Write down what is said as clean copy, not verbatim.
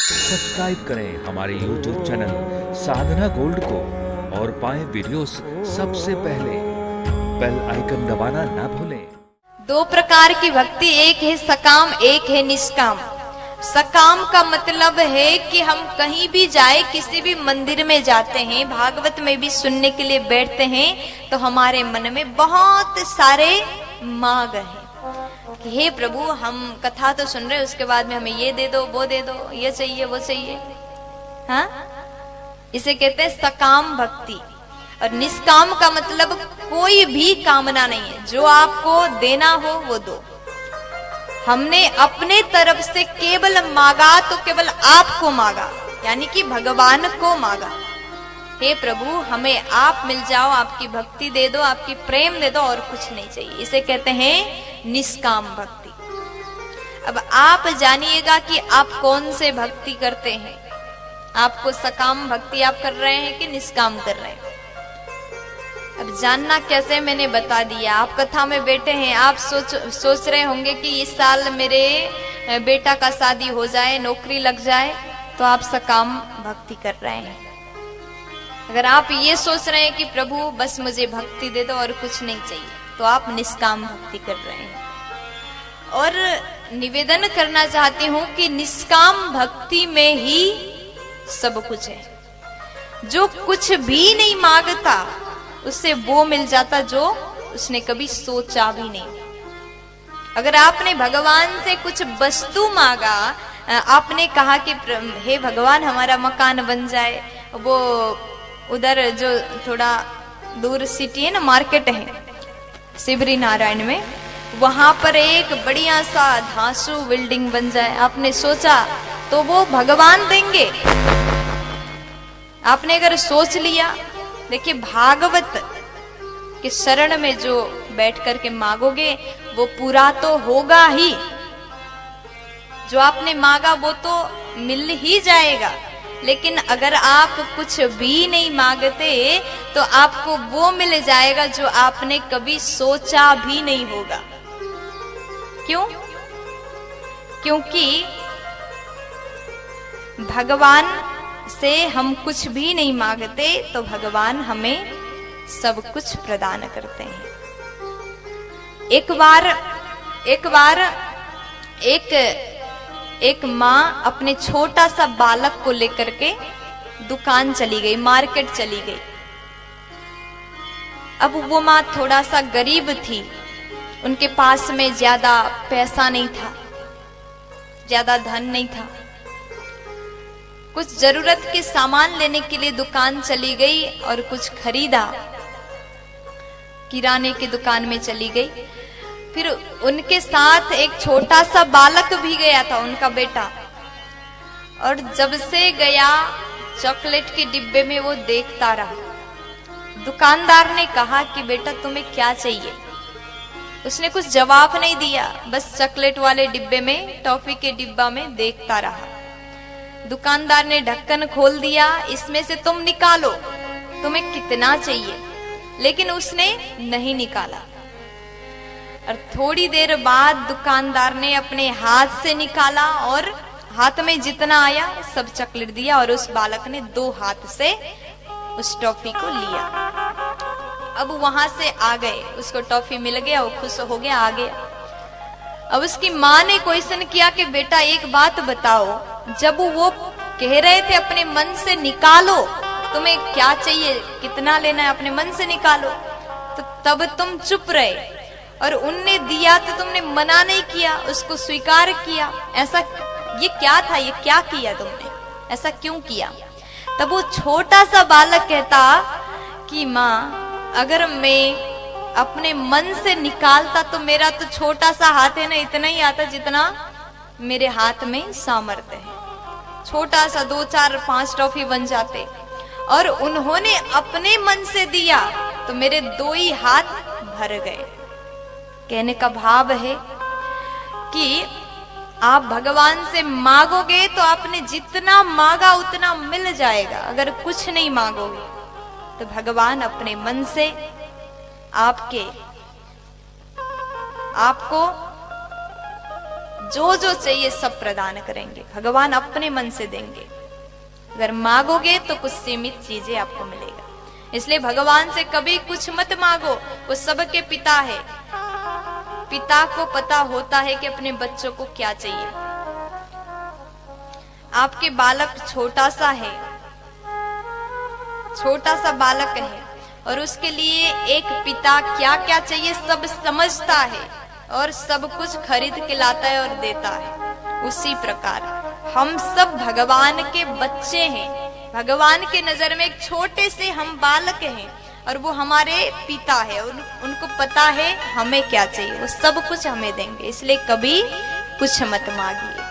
Subscribe करें हमारे YouTube channel साधना gold को और पाएं वीडियोस सबसे पहले। बेल आइकन दबाना ना भूलें। दो प्रकार की भक्ति, एक है सकाम, एक है निष्काम। सकाम का मतलब है कि हम कहीं भी जाए, किसी भी मंदिर में जाते हैं, भागवत में भी सुनने के लिए बैठते हैं, तो हमारे मन में बहुत सारे मांग हैं कि हे प्रभु, हम कथा तो सुन रहे, उसके बाद में हमें ये दे दो, वो दे दो, ये चाहिए, वो चाहिए। हाँ, इसे कहते हैं सकाम भक्ति। और निष्काम का मतलब कोई भी कामना नहीं है, जो आपको देना हो वो दो। हमने अपने तरफ से केवल मांगा तो केवल आपको मांगा, यानी कि भगवान को मांगा। हे प्रभु, हमें आप मिल जाओ, आपकी भक्ति दे दो, आपकी प्रेम दे दो, और कुछ नहीं चाहिए। इसे कहते हैं निष्काम भक्ति। अब आप जानिएगा कि आप कौन से भक्ति करते हैं। आपको सकाम भक्ति आप कर रहे हैं कि निष्काम कर रहे हैं। अब जानना कैसे, मैंने बता दिया। आप कथा में बैठे हैं, आप सोच रहे होंगे कि इस साल मेरे बेटा का शादी हो जाए, नौकरी लग जाए, तो आप सकाम भक्ति कर रहे हैं। अगर आप ये सोच रहे हैं कि प्रभु बस मुझे भक्ति दे दो और कुछ नहीं चाहिए, तो आप निष्काम भक्ति कर रहे हैं। और निवेदन करना चाहती हूं कि निष्काम भक्ति में ही सब कुछ है। जो कुछ भी नहीं मांगता उससे वो मिल जाता जो उसने कभी सोचा भी नहीं। अगर आपने भगवान से कुछ वस्तु मांगा, आपने कहा कि हे भगवान हमारा मकान बन जाए, वो उधर जो थोड़ा दूर सिटी है ना, मार्केट है शिवरी नारायण में, वहां पर एक बढ़िया सा धांसू बिल्डिंग बन जाए, आपने सोचा तो वो भगवान देंगे। आपने अगर सोच लिया, देखिए भागवत के शरण में जो बैठ करके मांगोगे वो पूरा तो होगा ही। जो आपने मांगा वो तो मिल ही जाएगा। लेकिन अगर आप कुछ भी नहीं मांगते तो आपको वो मिल जाएगा जो आपने कभी सोचा भी नहीं होगा। क्यों? क्योंकि भगवान से हम कुछ भी नहीं मांगते तो भगवान हमें सब कुछ प्रदान करते हैं। एक बार एक माँ अपने छोटा सा बालक को लेकर के दुकान चली गई, मार्केट चली गई। अब वो माँ थोड़ा सा गरीब थी, उनके पास में ज्यादा पैसा नहीं था, ज्यादा धन नहीं था। कुछ जरूरत के सामान लेने के लिए दुकान चली गई और कुछ खरीदा, किराने की दुकान में चली गई। फिर उनके साथ एक छोटा सा बालक भी गया था, उनका बेटा। और जब से गया, चॉकलेट के डिब्बे में वो देखता रहा। दुकानदार ने कहा कि बेटा तुम्हें क्या चाहिए? उसने कुछ जवाब नहीं दिया, बस चॉकलेट वाले डिब्बे में, टॉफी के डिब्बा में देखता रहा। दुकानदार ने ढक्कन खोल दिया, इसमें से तुम निकालो, तुम्हें कितना चाहिए। लेकिन उसने नहीं निकाला। और थोड़ी देर बाद दुकानदार ने अपने हाथ से निकाला और हाथ में जितना आया सब चॉकलेट दिया, और उस बालक ने 2 हाथ से उस टॉफी को लिया। अब वहां से आ गए, उसको टॉफी मिल गया, वो खुश हो गया, आ गया। अब उसकी माँ ने क्वेश्चन किया कि बेटा एक बात बताओ, जब वो कह रहे थे अपने मन से निकालो, तुम्हें क्या चाहिए, कितना लेना है, अपने मन से निकालो, तो तब तुम चुप रहे, और उनने दिया तो तुमने मना नहीं किया, उसको स्वीकार किया। ऐसा ये क्या था, ये क्या किया तुमने, ऐसा क्यों किया? तब वो छोटा सा बालक कहता कि माँ, अगर मैं अपने मन से निकालता तो मेरा तो छोटा सा हाथ है ना, इतना ही आता जितना मेरे हाथ में सामर्थ्य है। छोटा सा 2, 4, 5 टॉफी बन जाते। और उन्होंने अपने मन से दिया तो मेरे 2 ही हाथ भर गए। कहने का भाव है कि आप भगवान से मांगोगे तो आपने जितना मांगा उतना मिल जाएगा। अगर कुछ नहीं मांगोगे तो भगवान अपने मन से आपको जो जो चाहिए सब प्रदान करेंगे, भगवान अपने मन से देंगे। अगर मांगोगे तो कुछ सीमित चीजें आपको मिलेगा। इसलिए भगवान से कभी कुछ मत मांगो, वो सबके पिता है। पिता को पता होता है कि अपने बच्चों को क्या चाहिए। आपके बालक छोटा सा है, छोटा सा बालक है, और उसके लिए एक पिता क्या क्या चाहिए सब समझता है और सब कुछ खरीद के लाता है और देता है। उसी प्रकार हम सब भगवान के बच्चे हैं। भगवान के नजर में एक छोटे से हम बालक हैं और वो हमारे पिता है। उनको पता है हमें क्या चाहिए, वो सब कुछ हमें देंगे। इसलिए कभी कुछ मत मांगिए।